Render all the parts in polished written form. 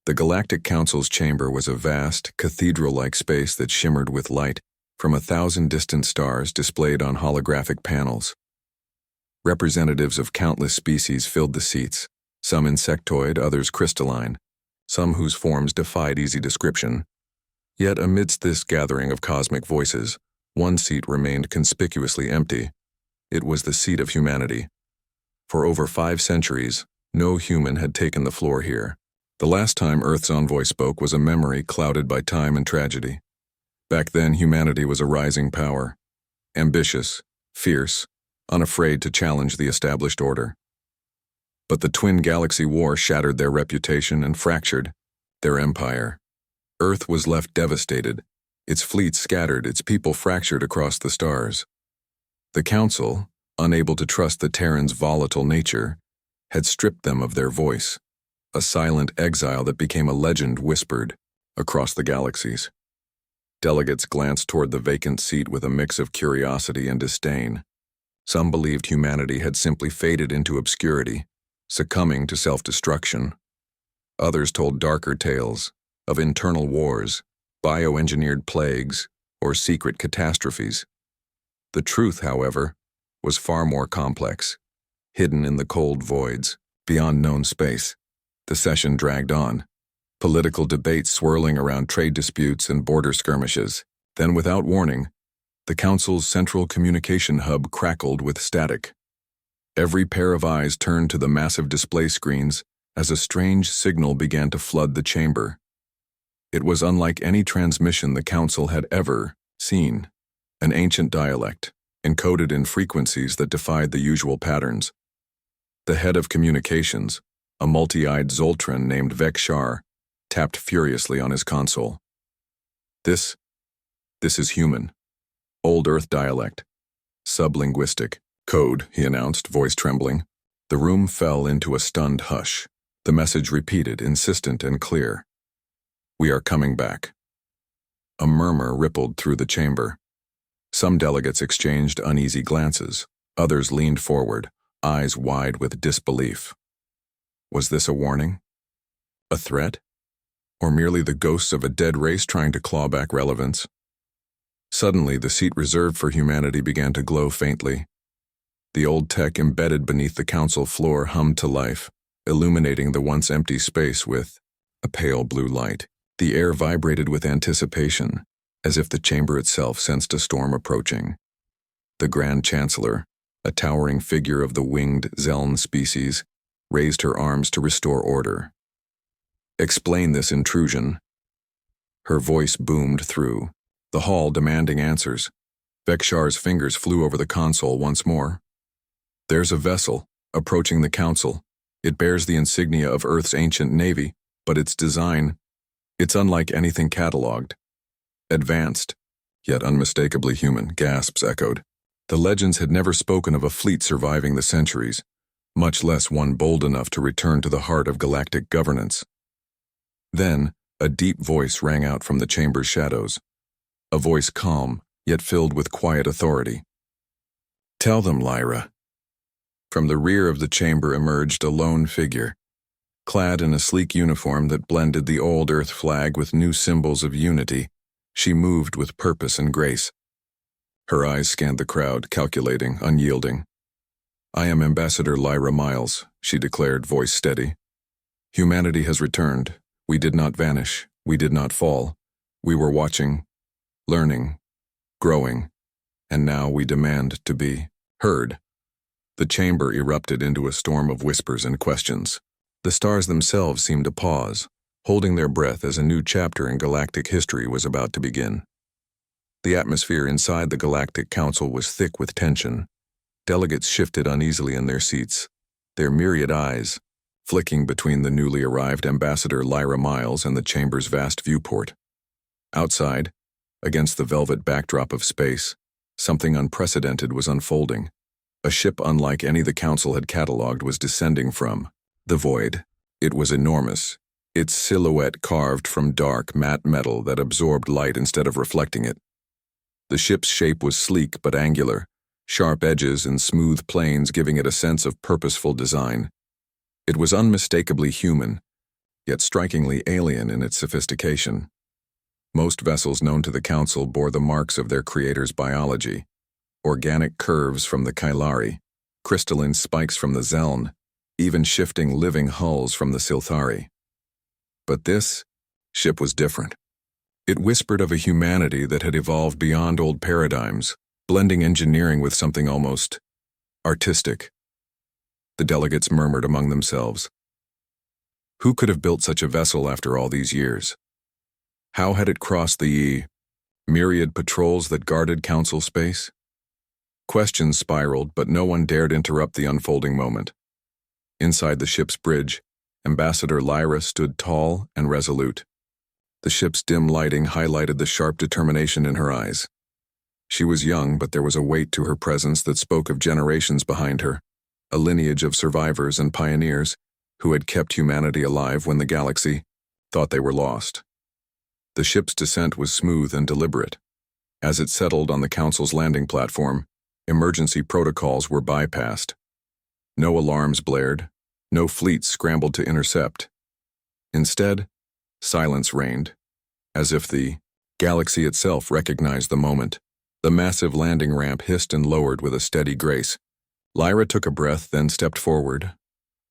The Galactic Council's chamber was a vast, cathedral-like space that shimmered with light from 1,000 distant stars displayed on holographic panels. Representatives of countless species filled the seats, some insectoid, others crystalline, some whose forms defied easy description. Yet amidst this gathering of cosmic voices, one seat remained conspicuously empty. It was the seat of humanity. For over 5 centuries, no human had taken the floor here. The last time Earth's envoy spoke was a memory clouded by time and tragedy. Back then, humanity was a rising power, ambitious, fierce, unafraid to challenge the established order. But the twin galaxy war shattered their reputation and fractured their empire. Earth was left devastated, its fleet scattered, its people fractured across the stars. The Council, unable to trust the Terrans' volatile nature, had stripped them of their voice, a silent exile that became a legend whispered across the galaxies. Delegates glanced toward the vacant seat with a mix of curiosity and disdain. Some believed humanity had simply faded into obscurity, succumbing to self-destruction. Others told darker tales of internal wars, bioengineered plagues, or secret catastrophes. The truth, however, was far more complex, hidden in the cold voids, beyond known space. The session dragged on, political debates swirling around trade disputes and border skirmishes. Then, without warning, the Council's central communication hub crackled with static. Every pair of eyes turned to the massive display screens as a strange signal began to flood the chamber. It was unlike any transmission the Council had ever seen, an ancient dialect, encoded in frequencies that defied the usual patterns. The head of communications, a multi-eyed Zoltran named Vekshar, tapped furiously on his console. This is human. Old Earth dialect. Sublinguistic. Code, he announced, voice trembling. The room fell into a stunned hush. The message repeated, insistent and clear. We are coming back. A murmur rippled through the chamber. Some delegates exchanged uneasy glances. Others leaned forward, eyes wide with disbelief. Was this a warning? A threat? Or merely the ghosts of a dead race trying to claw back relevance? Suddenly, the seat reserved for humanity began to glow faintly. The old tech embedded beneath the Council floor hummed to life, illuminating the once empty space with a pale blue light. The air vibrated with anticipation, as if the chamber itself sensed a storm approaching. The Grand Chancellor, a towering figure of the winged Zeln species, raised her arms to restore order. Explain this intrusion. Her voice boomed through the hall, demanding answers. Vekshar's fingers flew over the console once more. There's a vessel approaching the Council. It bears the insignia of Earth's ancient navy, but its design, it's unlike anything catalogued. Advanced, yet unmistakably human, gasps echoed. The legends had never spoken of a fleet surviving the centuries, much less one bold enough to return to the heart of galactic governance. Then, a deep voice rang out from the chamber's shadows. A voice calm, yet filled with quiet authority. Tell them, Lyra. From the rear of the chamber emerged a lone figure, clad in a sleek uniform that blended the old Earth flag with new symbols of unity. She moved with purpose and grace. Her eyes scanned the crowd, calculating, unyielding. I am Ambassador Lyra Miles, she declared, voice steady. Humanity has returned. We did not vanish. We did not fall. We were watching, learning, growing, and now we demand to be heard. The chamber erupted into a storm of whispers and questions. The stars themselves seemed to pause, holding their breath as a new chapter in galactic history was about to begin. The atmosphere inside the Galactic Council was thick with tension. Delegates shifted uneasily in their seats, their myriad eyes flicking between the newly arrived Ambassador Lyra Miles and the chamber's vast viewport. Outside, against the velvet backdrop of space, something unprecedented was unfolding. A ship unlike any the Council had catalogued was descending from the void. It was enormous, its silhouette carved from dark, matte metal that absorbed light instead of reflecting it. The ship's shape was sleek but angular, sharp edges and smooth planes giving it a sense of purposeful design. It was unmistakably human, yet strikingly alien in its sophistication. Most vessels known to the Council bore the marks of their creator's biology: organic curves from the Kailari, crystalline spikes from the Zeln, even shifting living hulls from the Silthari. But this ship was different. It whispered of a humanity that had evolved beyond old paradigms, blending engineering with something almost artistic. The delegates murmured among themselves. Who could have built such a vessel after all these years? How had it crossed the myriad patrols that guarded Council space? Questions spiraled, but no one dared interrupt the unfolding moment. Inside the ship's bridge, Ambassador Lyra stood tall and resolute. The ship's dim lighting highlighted the sharp determination in her eyes. She was young, but there was a weight to her presence that spoke of generations behind her, a lineage of survivors and pioneers who had kept humanity alive when the galaxy thought they were lost. The ship's descent was smooth and deliberate. As it settled on the Council's landing platform, emergency protocols were bypassed. No alarms blared, no fleets scrambled to intercept. Instead, silence reigned, as if the galaxy itself recognized the moment. The massive landing ramp hissed and lowered with a steady grace. Lyra took a breath, then stepped forward.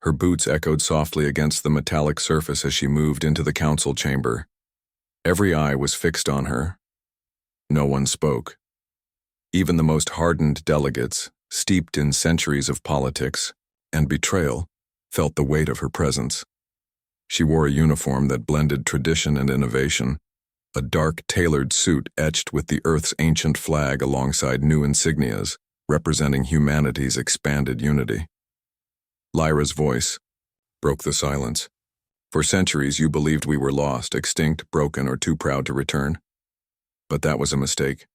Her boots echoed softly against the metallic surface as she moved into the Council chamber. Every eye was fixed on her. No one spoke. Even the most hardened delegates, steeped in centuries of politics and betrayal, felt the weight of her presence. She wore a uniform that blended tradition and innovation, a dark, tailored suit etched with the Earth's ancient flag alongside new insignias, representing humanity's expanded unity. Lyra's voice broke the silence. For centuries you believed we were lost, extinct, broken, or too proud to return. But that was a mistake.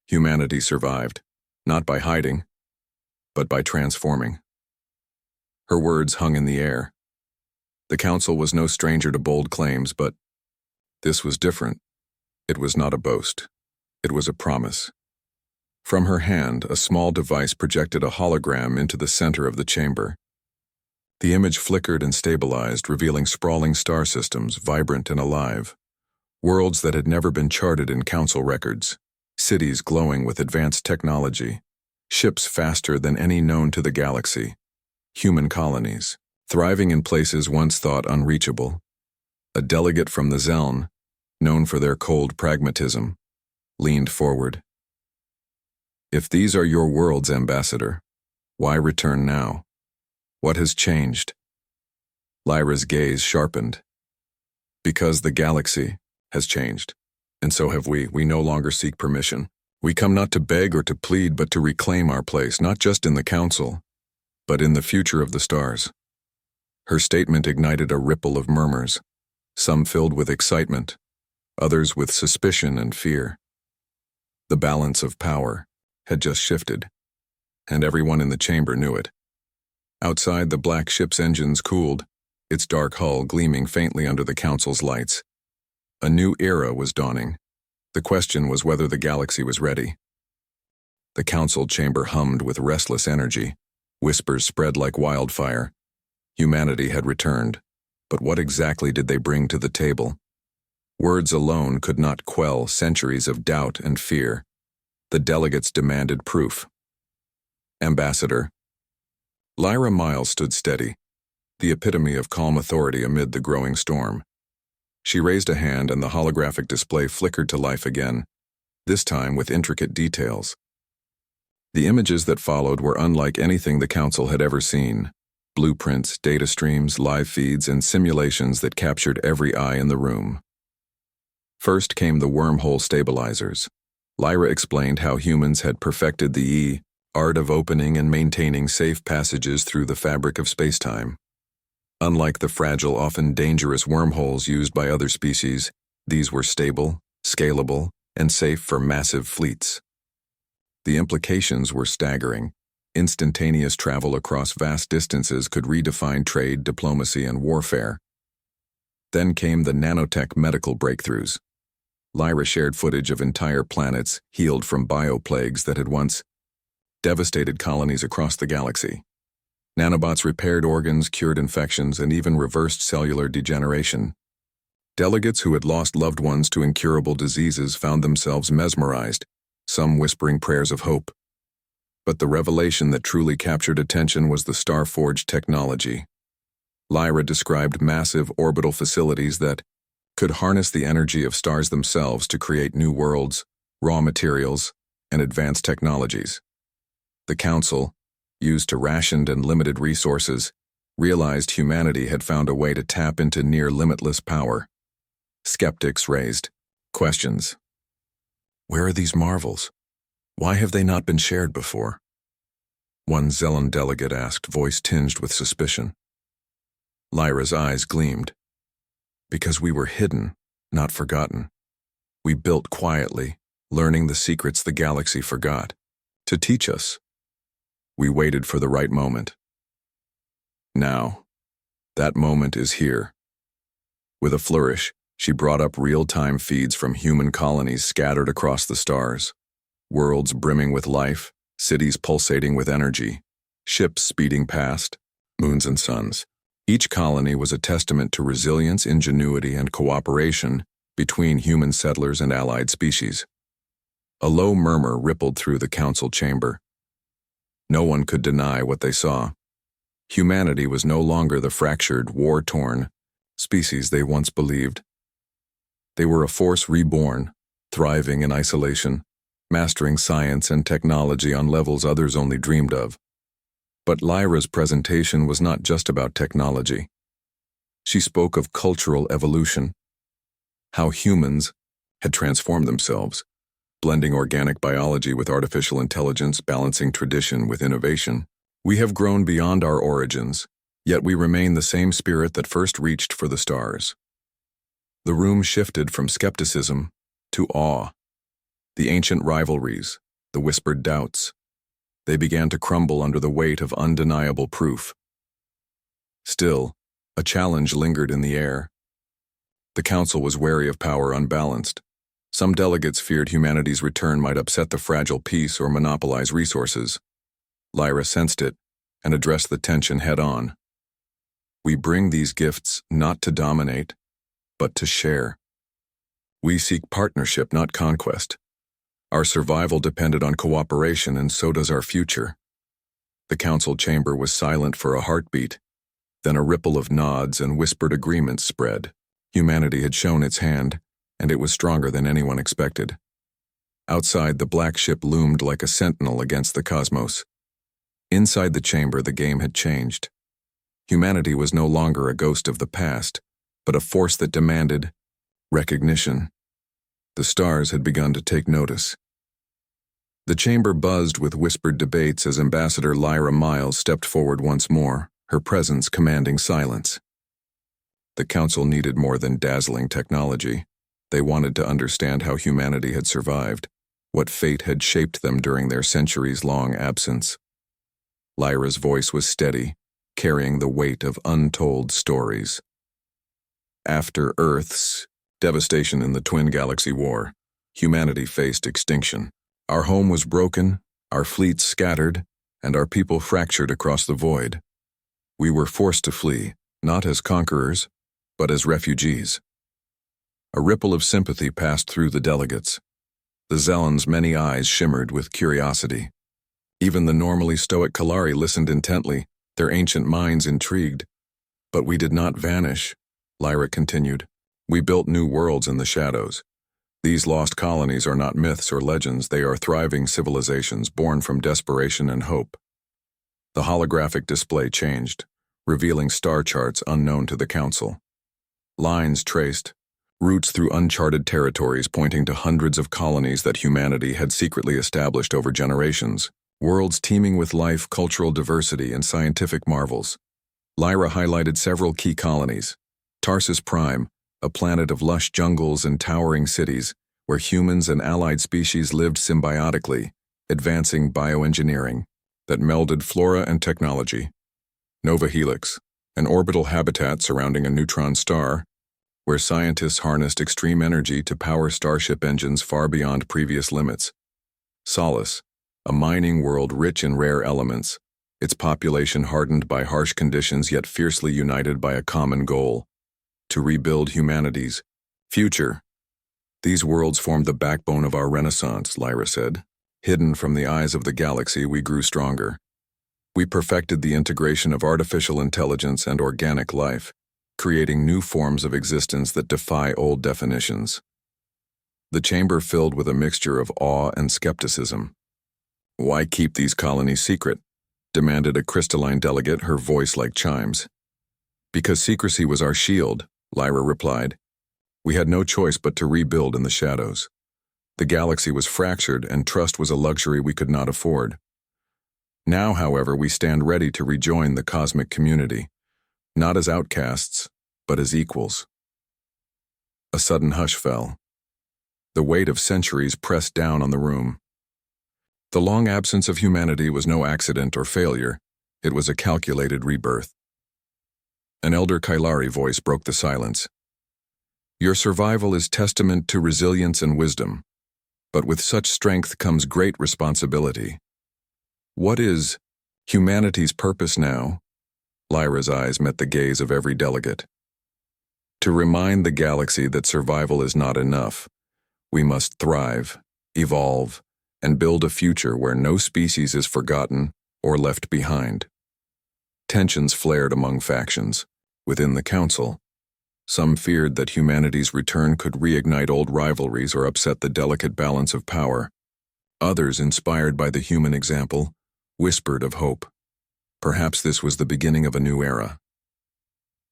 Humanity survived, not by hiding, but by transforming. Her words hung in the air. The Council was no stranger to bold claims, but this was different. It was not a boast. It was a promise. From her hand, a small device projected a hologram into the center of the chamber. The image flickered and stabilized, revealing sprawling star systems, vibrant and alive. Worlds that had never been charted in Council records. Cities glowing with advanced technology. Ships faster than any known to the galaxy. Human colonies, thriving in places once thought unreachable. A delegate from the Zeln, known for their cold pragmatism, leaned forward. If these are your worlds, Ambassador, why return now? What has changed? Lyra's gaze sharpened. Because the galaxy has changed, and so have we. We no longer seek permission. We come not to beg or to plead, but to reclaim our place, not just in the Council, but in the future of the stars. Her statement ignited a ripple of murmurs, some filled with excitement, others with suspicion and fear. The balance of power had just shifted, and everyone in the chamber knew it. Outside, the black ship's engines cooled, its dark hull gleaming faintly under the Council's lights. A new era was dawning. The question was whether the galaxy was ready. The Council chamber hummed with restless energy. Whispers spread like wildfire. Humanity had returned, but what exactly did they bring to the table? Words alone could not quell centuries of doubt and fear. The delegates demanded proof. Ambassador. Lyra Miles stood steady, the epitome of calm authority amid the growing storm. She raised a hand and the holographic display flickered to life again, this time with intricate details. The images that followed were unlike anything the Council had ever seen. Blueprints, data streams, live feeds, and simulations that captured every eye in the room. First came the wormhole stabilizers. Lyra explained how humans had perfected the art of opening and maintaining safe passages through the fabric of spacetime. Unlike the fragile, often dangerous wormholes used by other species, these were stable, scalable, and safe for massive fleets. The implications were staggering. Instantaneous travel across vast distances could redefine trade, diplomacy, and warfare. Then came the nanotech medical breakthroughs. Lyra shared footage of entire planets healed from bioplagues that had once devastated colonies across the galaxy. Nanobots repaired organs, cured infections, and even reversed cellular degeneration. Delegates who had lost loved ones to incurable diseases found themselves mesmerized, some whispering prayers of hope. But the revelation that truly captured attention was the star-forged technology. Lyra described massive orbital facilities that could harness the energy of stars themselves to create new worlds, raw materials, and advanced technologies. The Council, used to rationed and limited resources, realized humanity had found a way to tap into near-limitless power. Skeptics raised questions. Where are these marvels? Why have they not been shared before? One Zellan delegate asked, voice tinged with suspicion. Lyra's eyes gleamed. Because we were hidden, not forgotten. We built quietly, learning the secrets the galaxy forgot, to teach us. We waited for the right moment. Now, that moment is here. With a flourish, she brought up real-time feeds from human colonies scattered across the stars. Worlds brimming with life, cities pulsating with energy, ships speeding past, moons and suns. Each colony was a testament to resilience, ingenuity, and cooperation between human settlers and allied species. A low murmur rippled through the council chamber. No one could deny what they saw. Humanity was no longer the fractured, war-torn species they once believed. They were a force reborn, thriving in isolation, mastering science and technology on levels others only dreamed of. But Lyra's presentation was not just about technology. She spoke of cultural evolution, how humans had transformed themselves, blending organic biology with artificial intelligence, balancing tradition with innovation. We have grown beyond our origins, yet we remain the same spirit that first reached for the stars. The room shifted from skepticism to awe. The ancient rivalries, the whispered doubts, they began to crumble under the weight of undeniable proof. Still, a challenge lingered in the air. The council was wary of power unbalanced. Some delegates feared humanity's return might upset the fragile peace or monopolize resources. Lyra sensed it and addressed the tension head-on. We bring these gifts not to dominate, but to share. We seek partnership, not conquest. Our survival depended on cooperation, and so does our future. The council chamber was silent for a heartbeat. Then a ripple of nods and whispered agreements spread. Humanity had shown its hand, and it was stronger than anyone expected. Outside, the black ship loomed like a sentinel against the cosmos. Inside the chamber, the game had changed. Humanity was no longer a ghost of the past, but a force that demanded recognition. The stars had begun to take notice. The chamber buzzed with whispered debates as Ambassador Lyra Miles stepped forward once more, her presence commanding silence. The council needed more than dazzling technology. They wanted to understand how humanity had survived, what fate had shaped them during their centuries-long absence. Lyra's voice was steady, carrying the weight of untold stories. After Earth's devastation in the Twin Galaxy War, humanity faced extinction. Our home was broken, our fleets scattered, and our people fractured across the void. We were forced to flee, not as conquerors, but as refugees. A ripple of sympathy passed through the delegates. The Zellans' many eyes shimmered with curiosity. Even the normally stoic Kalari listened intently, their ancient minds intrigued. But we did not vanish, Lyra continued. We built new worlds in the shadows. These lost colonies are not myths or legends, they are thriving civilizations born from desperation and hope. The holographic display changed, revealing star charts unknown to the council. Lines traced, routes through uncharted territories pointing to hundreds of colonies that humanity had secretly established over generations, worlds teeming with life, cultural diversity, and scientific marvels. Lyra highlighted several key colonies. Tarsus Prime, a planet of lush jungles and towering cities, where humans and allied species lived symbiotically, advancing bioengineering that melded flora and technology. Nova Helix, an orbital habitat surrounding a neutron star, where scientists harnessed extreme energy to power starship engines far beyond previous limits. Solace, a mining world rich in rare elements, its population hardened by harsh conditions yet fiercely united by a common goal: to rebuild humanity's future. These worlds formed the backbone of our renaissance, Lyra said. Hidden from the eyes of the galaxy, we grew stronger. We perfected the integration of artificial intelligence and organic life, creating new forms of existence that defy old definitions. The chamber filled with a mixture of awe and skepticism. "Why keep these colonies secret?" demanded a crystalline delegate, her voice like chimes. "Because secrecy was our shield," Lyra replied. "We had no choice but to rebuild in the shadows. The galaxy was fractured, and trust was a luxury we could not afford. Now, however, we stand ready to rejoin the cosmic community, not as outcasts, but as equals." A sudden hush fell. The weight of centuries pressed down on the room. The long absence of humanity was no accident or failure. It was a calculated rebirth. An elder Kailari voice broke the silence. "Your survival is testament to resilience and wisdom, but with such strength comes great responsibility. What is humanity's purpose now?" Lyra's eyes met the gaze of every delegate. "To remind the galaxy that survival is not enough. We must thrive, evolve, and build a future where no species is forgotten or left behind." Tensions flared among factions. Within the council, some feared that humanity's return could reignite old rivalries or upset the delicate balance of power. Others, inspired by the human example, whispered of hope. Perhaps this was the beginning of a new era.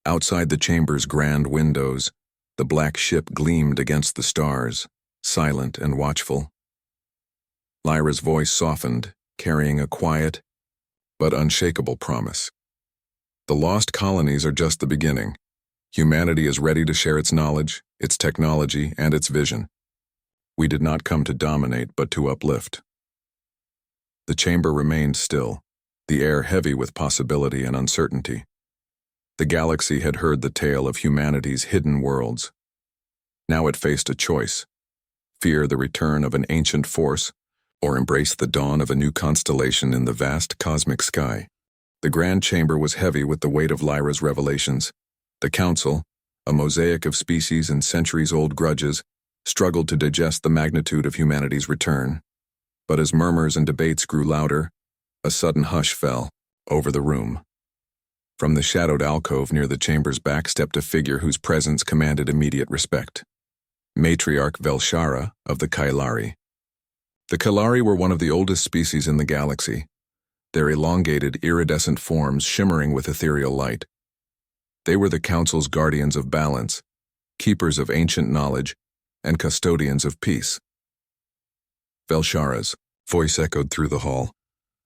Outside the chamber's grand windows, the black ship gleamed against the stars, silent and watchful. Lyra's voice softened, carrying a quiet but unshakable promise. "The lost colonies are just the beginning. Humanity is ready to share its knowledge, its technology, and its vision. We did not come to dominate, but to uplift." The chamber remained still, the air heavy with possibility and uncertainty. The galaxy had heard the tale of humanity's hidden worlds. Now it faced a choice: fear the return of an ancient force, or embrace the dawn of a new constellation in the vast cosmic sky. The grand chamber was heavy with the weight of Lyra's revelations. The council, a mosaic of species and centuries-old grudges, struggled to digest the magnitude of humanity's return. But as murmurs and debates grew louder, a sudden hush fell over the room. From the shadowed alcove near the chamber's back stepped a figure whose presence commanded immediate respect. Matriarch Velshara of the Kailari. The Kailari were one of the oldest species in the galaxy, their elongated, iridescent forms shimmering with ethereal light. They were the council's guardians of balance, keepers of ancient knowledge, and custodians of peace. Velshara's voice echoed through the hall,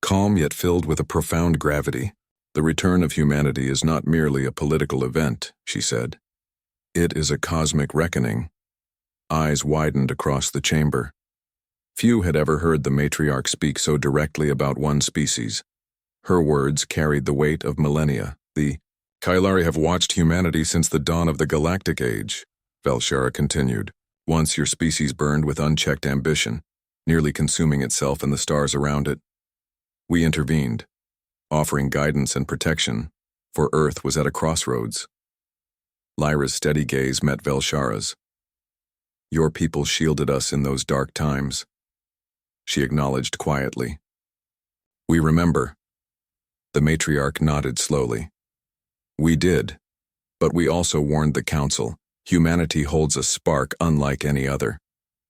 calm yet filled with a profound gravity. "The return of humanity is not merely a political event," she said. "It is a cosmic reckoning." Eyes widened across the chamber. Few had ever heard the matriarch speak so directly about one species. Her words carried the weight of millennia. "The Kailari have watched humanity since the dawn of the Galactic Age," Velshara continued. "Once your species burned with unchecked ambition, nearly consuming itself and the stars around it. We intervened, offering guidance and protection, for Earth was at a crossroads." Lyra's steady gaze met Velshara's. "Your people shielded us in those dark times," she acknowledged quietly. "We remember." The matriarch nodded slowly. "We did, but we also warned the council. Humanity holds a spark unlike any other,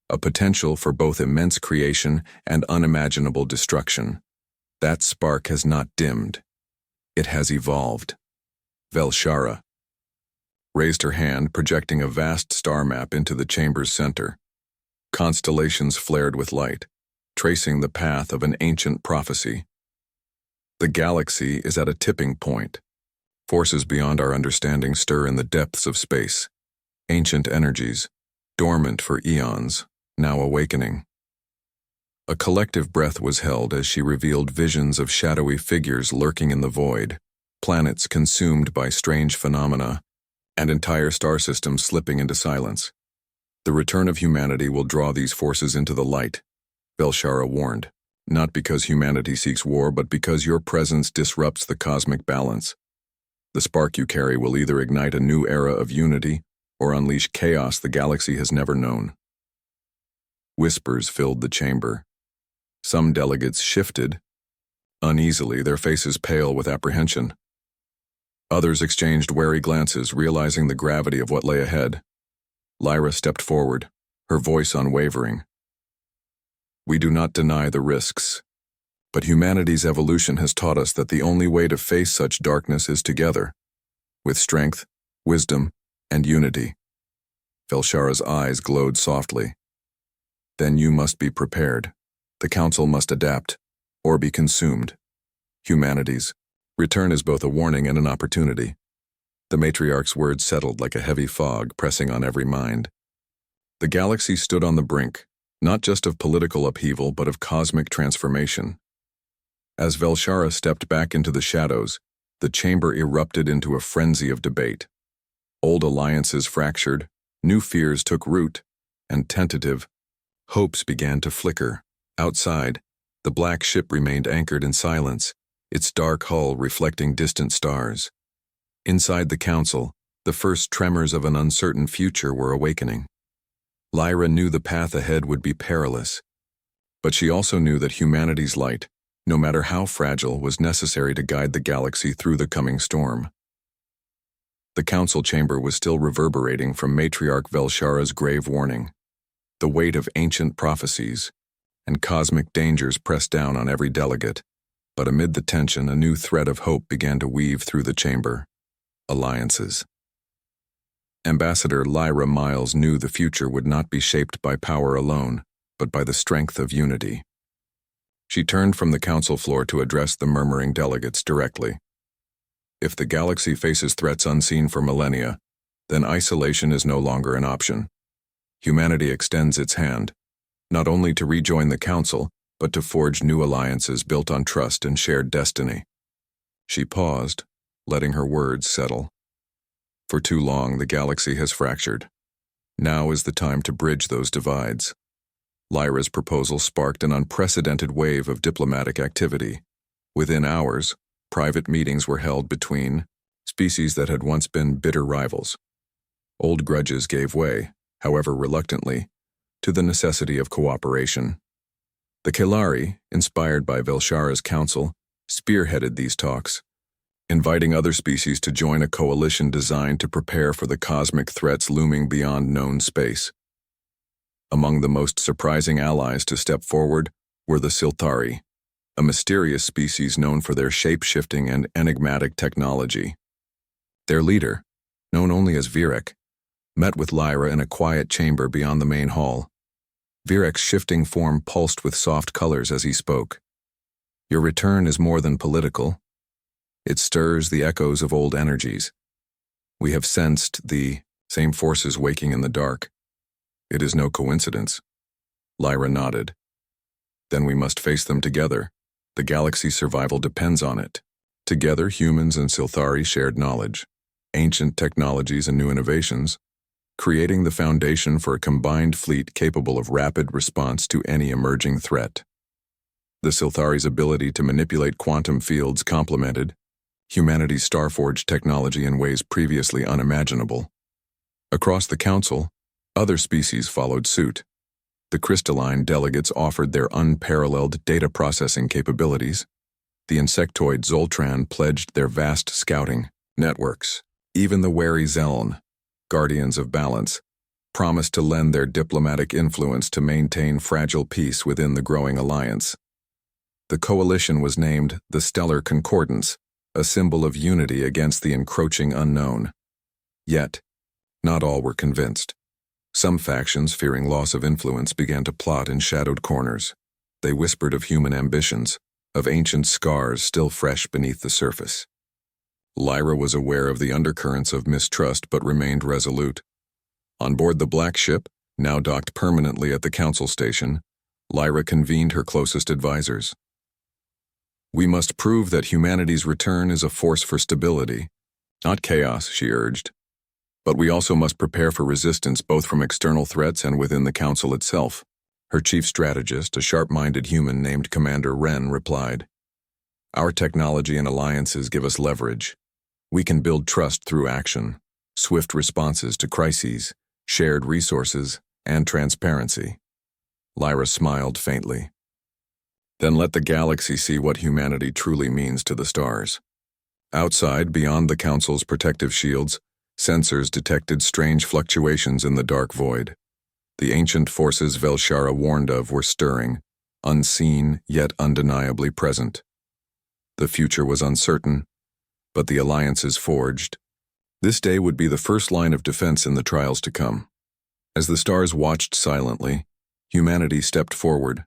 a potential for both immense creation and unimaginable destruction. That spark has not dimmed. It has evolved." Velshara raised her hand, projecting a vast star map into the chamber's center. Constellations flared with light, tracing the path of an ancient prophecy. "The galaxy is at a tipping point. Forces beyond our understanding stir in the depths of space. Ancient energies, dormant for eons, now awakening." A collective breath was held as she revealed visions of shadowy figures lurking in the void, planets consumed by strange phenomena, and entire star systems slipping into silence. "The return of humanity will draw these forces into the light," Velshara warned. not because humanity seeks war, but because your presence disrupts the cosmic balance. The spark you carry will either ignite a new era of unity or unleash chaos the galaxy has never known. Whispers filled the chamber. Some delegates shifted, uneasily, their faces pale with apprehension. Others exchanged wary glances, realizing the gravity of what lay ahead. Lyra stepped forward, her voice unwavering. We do not deny the risks, but humanity's evolution has taught us that the only way to face such darkness is together, with strength, wisdom, and unity. Velshara's eyes glowed softly. Then you must be prepared. The Council must adapt, or be consumed. Humanity's return is both a warning and an opportunity. The matriarch's words settled like a heavy fog, pressing on every mind. The galaxy stood on the brink, not just of political upheaval, but of cosmic transformation. As Velshara stepped back into the shadows, the chamber erupted into a frenzy of debate. Old alliances fractured, new fears took root, and tentative hopes began to flicker. Outside, the black ship remained anchored in silence, its dark hull reflecting distant stars. Inside the Council, the first tremors of an uncertain future were awakening. Lyra knew the path ahead would be perilous, but she also knew that humanity's light, no matter how fragile, was necessary to guide the galaxy through the coming storm. The Council chamber was still reverberating from Matriarch Velshara's grave warning. The weight of ancient prophecies and cosmic dangers pressed down on every delegate, but amid the tension, a new thread of hope began to weave through the chamber. Alliances. Ambassador Lyra Miles knew the future would not be shaped by power alone, but by the strength of unity. She turned from the Council floor to address the murmuring delegates directly. If the galaxy faces threats unseen for millennia, then isolation is no longer an option. Humanity extends its hand, not only to rejoin the Council, but to forge new alliances built on trust and shared destiny. She paused, letting her words settle. For too long, the galaxy has fractured. Now is the time to bridge those divides. Lyra's proposal sparked an unprecedented wave of diplomatic activity. Within hours, private meetings were held between species that had once been bitter rivals. Old grudges gave way, however reluctantly, to the necessity of cooperation. The Kelari, inspired by Velshara's counsel, spearheaded these talks, inviting other species to join a coalition designed to prepare for the cosmic threats looming beyond known space. Among the most surprising allies to step forward were the Silthari, a mysterious species known for their shape-shifting and enigmatic technology. Their leader, known only as Virek, met with Lyra in a quiet chamber beyond the main hall. Virek's shifting form pulsed with soft colors as he spoke. Your return is more than political. It stirs the echoes of old energies. We have sensed the same forces waking in the dark. It is no coincidence. Lyra nodded. Then we must face them together. The galaxy's survival depends on it. Together, humans and Silthari shared knowledge, ancient technologies and new innovations, creating the foundation for a combined fleet capable of rapid response to any emerging threat. The Silthari's ability to manipulate quantum fields complemented humanity's Starforged technology in ways previously unimaginable. Across the Council, other species followed suit. The crystalline delegates offered their unparalleled data processing capabilities. The insectoid Zoltran pledged their vast scouting networks. Even the wary Zeln, guardians of balance, promised to lend their diplomatic influence to maintain fragile peace within the growing alliance. The coalition was named the Stellar Concordance, a symbol of unity against the encroaching unknown. Yet, not all were convinced. Some factions, fearing loss of influence, began to plot in shadowed corners. They whispered of human ambitions, of ancient scars still fresh beneath the surface. Lyra was aware of the undercurrents of mistrust but remained resolute. On board the Black Ship, now docked permanently at the Council station, Lyra convened her closest advisors. We must prove that humanity's return is a force for stability, not chaos, she urged. But we also must prepare for resistance both from external threats and within the Council itself. Her chief strategist, a sharp-minded human named Commander Wren, replied, "Our technology and alliances give us leverage. We can build trust through action, swift responses to crises, shared resources, and transparency." Lyra smiled faintly. "Then let the galaxy see what humanity truly means to the stars." Outside, beyond the Council's protective shields, sensors detected strange fluctuations in the dark void. The ancient forces Velshara warned of were stirring, unseen yet undeniably present. The future was uncertain, but the alliances forged. This day would be the first line of defense in the trials to come. As the stars watched silently, humanity stepped forward,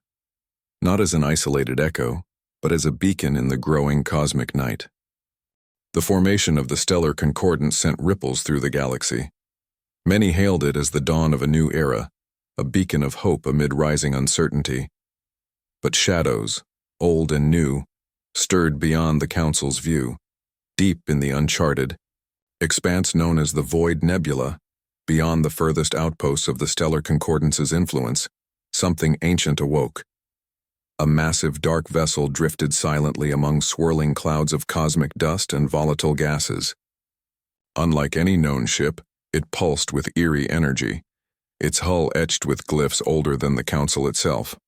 not as an isolated echo, but as a beacon in the growing cosmic night. The formation of the stellar concordance sent ripples through the galaxy. Many hailed it as the dawn of a new era, a beacon of hope amid rising uncertainty. But shadows, old and new, stirred beyond the Council's view, deep in the uncharted expanse known as the Void Nebula. Beyond the furthest outposts of the stellar concordance's influence, something ancient awoke. A massive dark vessel drifted silently among swirling clouds of cosmic dust and volatile gases. Unlike any known ship, it pulsed with eerie energy, its hull etched with glyphs older than the Council itself.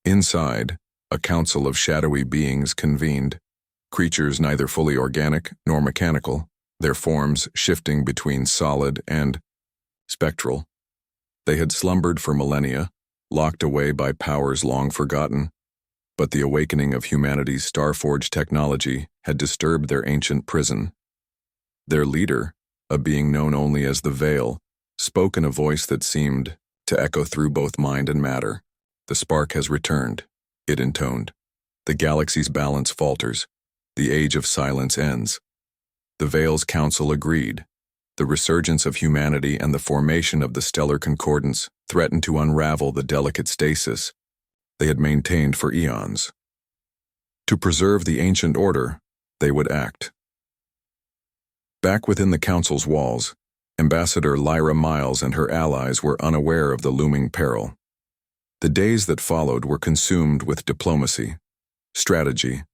Inside, a council of shadowy beings convened, creatures neither fully organic nor mechanical, their forms shifting between solid and spectral. They had slumbered for millennia, locked away by powers long forgotten, but the awakening of humanity's starforged technology had disturbed their ancient prison. Their leader, a being known only as the Veil, spoke in a voice that seemed to echo through both mind and matter. "The spark has returned," it intoned. "The galaxy's balance falters. The age of silence ends." The Veil's council agreed. The resurgence of humanity and the formation of the stellar concordance threatened to unravel the delicate stasis they had maintained for eons. To preserve the ancient order, they would act. Back within the Council's walls, Ambassador Lyra Miles and her allies were unaware of the looming peril. The days that followed were consumed with diplomacy, strategy,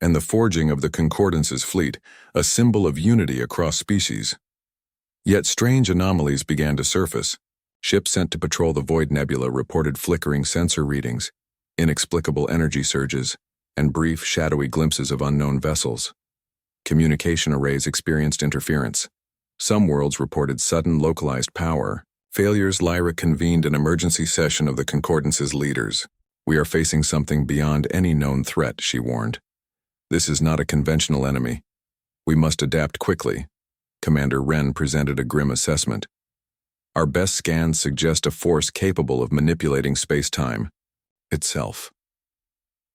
and the forging of the Concordance's fleet, a symbol of unity across species. Yet strange anomalies began to surface. Ships sent to patrol the Void Nebula reported flickering sensor readings, inexplicable energy surges, and brief, shadowy glimpses of unknown vessels. Communication arrays experienced interference. Some worlds reported sudden localized power failures. Lyra convened an emergency session of the Concordance's leaders. "We are facing something beyond any known threat," she warned. "This is not a conventional enemy. We must adapt quickly." Commander Wren presented a grim assessment. "Our best scans suggest a force capable of manipulating space-time itself.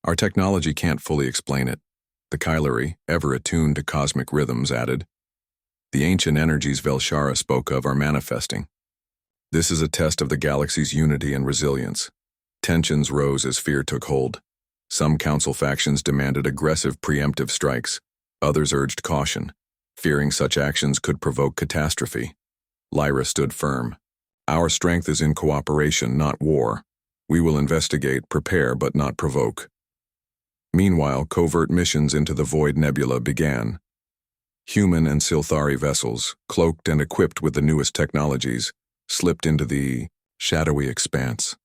Our technology can't fully explain it," the Kylari, ever attuned to cosmic rhythms, added. "The ancient energies Velshara spoke of are manifesting. This is a test of the galaxy's unity and resilience." Tensions rose as fear took hold. Some Council factions demanded aggressive preemptive strikes. Others urged caution, fearing such actions could provoke catastrophe. Lyra stood firm. "Our strength is in cooperation, not war. We will investigate, prepare, but not provoke." Meanwhile, covert missions into the Void Nebula began. Human and Silthari vessels, cloaked and equipped with the newest technologies, slipped into the shadowy expanse.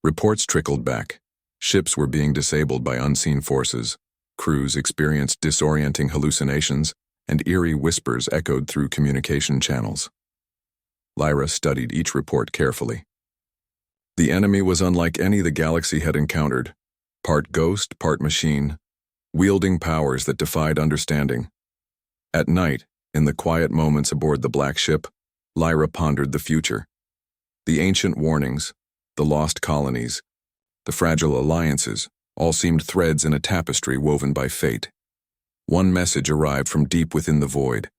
Reports trickled back. Ships were being disabled by unseen forces. Crews experienced disorienting hallucinations, and eerie whispers echoed through communication channels. Lyra studied each report carefully. The enemy was unlike any the galaxy had encountered, part ghost, part machine, wielding powers that defied understanding. At night, in the quiet moments aboard the black ship, Lyra pondered the future. The ancient warnings, the lost colonies, the fragile alliances, all seemed threads in a tapestry woven by fate. One message arrived from deep within the void,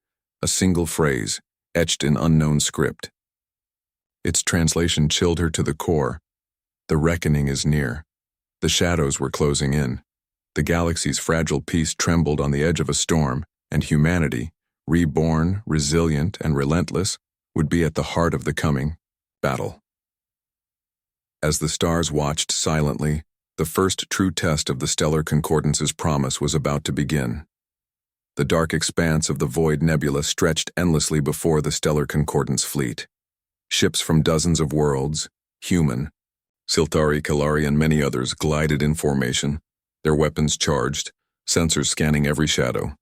a single phrase, etched in unknown script. Its translation chilled her to the core. "The reckoning is near." The shadows were closing in. The galaxy's fragile peace trembled on the edge of a storm, and humanity, reborn, resilient, and relentless, would be at the heart of the coming battle. As the stars watched silently, the first true test of the stellar concordance's promise was about to begin. The dark expanse of the void nebula stretched endlessly before the stellar concordance fleet. Ships from dozens of worlds, human, Siltari, Kalari, and many others glided in formation, their weapons charged, sensors scanning every shadow.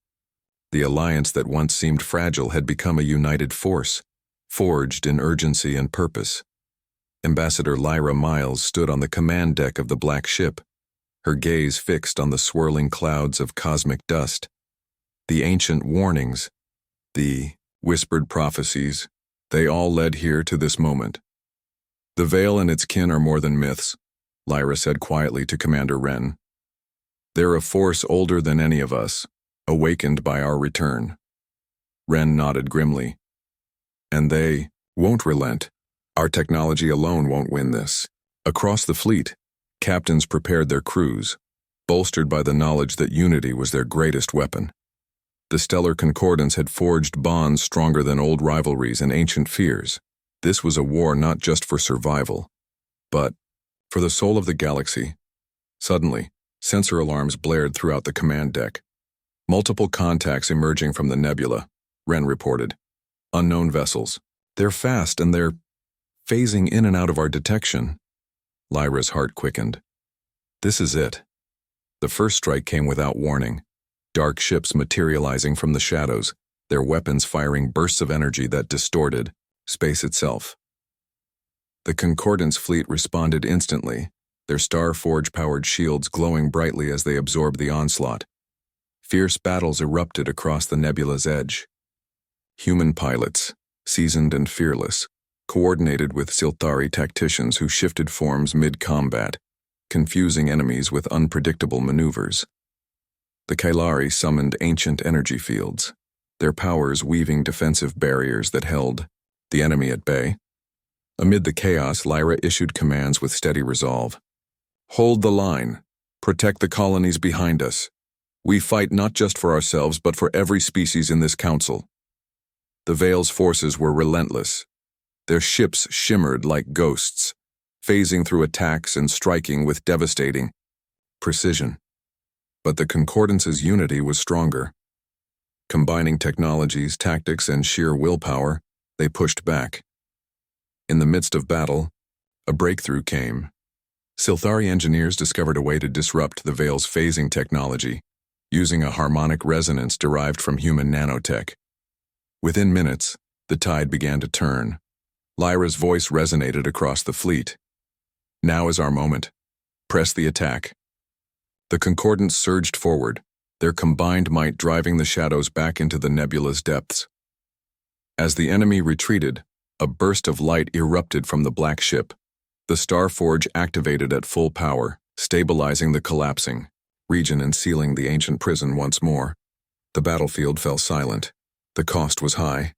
The alliance that once seemed fragile had become a united force, forged in urgency and purpose. Ambassador Lyra Miles stood on the command deck of the black ship, her gaze fixed on the swirling clouds of cosmic dust. The ancient warnings, the whispered prophecies, they all led here to this moment. The Veil and its kin are more than myths, Lyra said quietly to Commander Wren. They're a force older than any of us, awakened by our return. Wren nodded grimly. And they won't relent. Our technology alone won't win this. Across the fleet, captains prepared their crews, bolstered by the knowledge that unity was their greatest weapon. The stellar concordance had forged bonds stronger than old rivalries and ancient fears. This was a war not just for survival, but for the soul of the galaxy. Suddenly, sensor alarms blared throughout the command deck. Multiple contacts emerging from the nebula, Wren reported. Unknown vessels. They're fast and they're phasing in and out of our detection. Lyra's heart quickened. This is it. The first strike came without warning. Dark ships materializing from the shadows, their weapons firing bursts of energy that distorted space itself. The Concordance fleet responded instantly, their Starforge-powered shields glowing brightly as they absorbed the onslaught. Fierce battles erupted across the nebula's edge. Human pilots, seasoned and fearless, coordinated with Siltari tacticians who shifted forms mid-combat, confusing enemies with unpredictable maneuvers. The Kailari summoned ancient energy fields, their powers weaving defensive barriers that held the enemy at bay. Amid the chaos, Lyra issued commands with steady resolve. Hold the line. Protect the colonies behind us. We fight not just for ourselves, but for every species in this council. The Veil's forces were relentless. Their ships shimmered like ghosts, phasing through attacks and striking with devastating precision. But the Concordance's unity was stronger. Combining technologies, tactics, and sheer willpower, they pushed back. In the midst of battle, a breakthrough came. Silthari engineers discovered a way to disrupt the Veil's phasing technology, using a harmonic resonance derived from human nanotech. Within minutes, the tide began to turn. Lyra's voice resonated across the fleet. Now is our moment. Press the attack. The Concordance surged forward, their combined might driving the shadows back into the nebula's depths. As the enemy retreated, a burst of light erupted from the black ship. The Starforge activated at full power, stabilizing the collapsing region and sealing the ancient prison once more. The battlefield fell silent. The cost was high.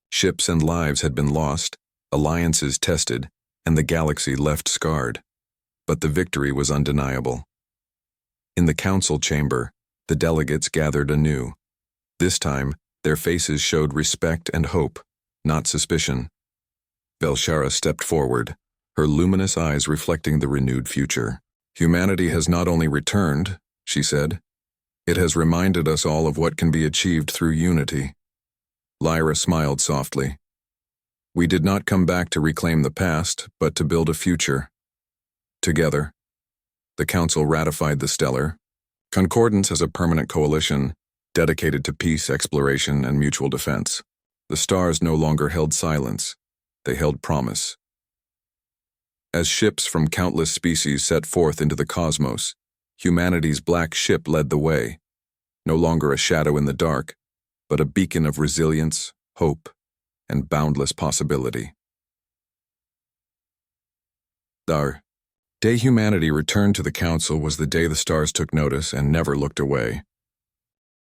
Ships and lives had been lost, alliances tested, and the galaxy left scarred. But the victory was undeniable. In the council chamber, the delegates gathered anew. This time, their faces showed respect and hope, not suspicion. Velshara stepped forward, her luminous eyes reflecting the renewed future. Humanity has not only returned, she said, it has reminded us all of what can be achieved through unity. Lyra smiled softly. We did not come back to reclaim the past, but to build a future. Together. The Council ratified the stellar Concordance as a permanent coalition dedicated to peace, exploration, and mutual defense. The stars no longer held silence. They held promise. As ships from countless species set forth into the cosmos, humanity's black ship led the way, no longer a shadow in the dark, but a beacon of resilience, hope, and boundless possibility. The day humanity returned to the Council was the day the stars took notice and never looked away.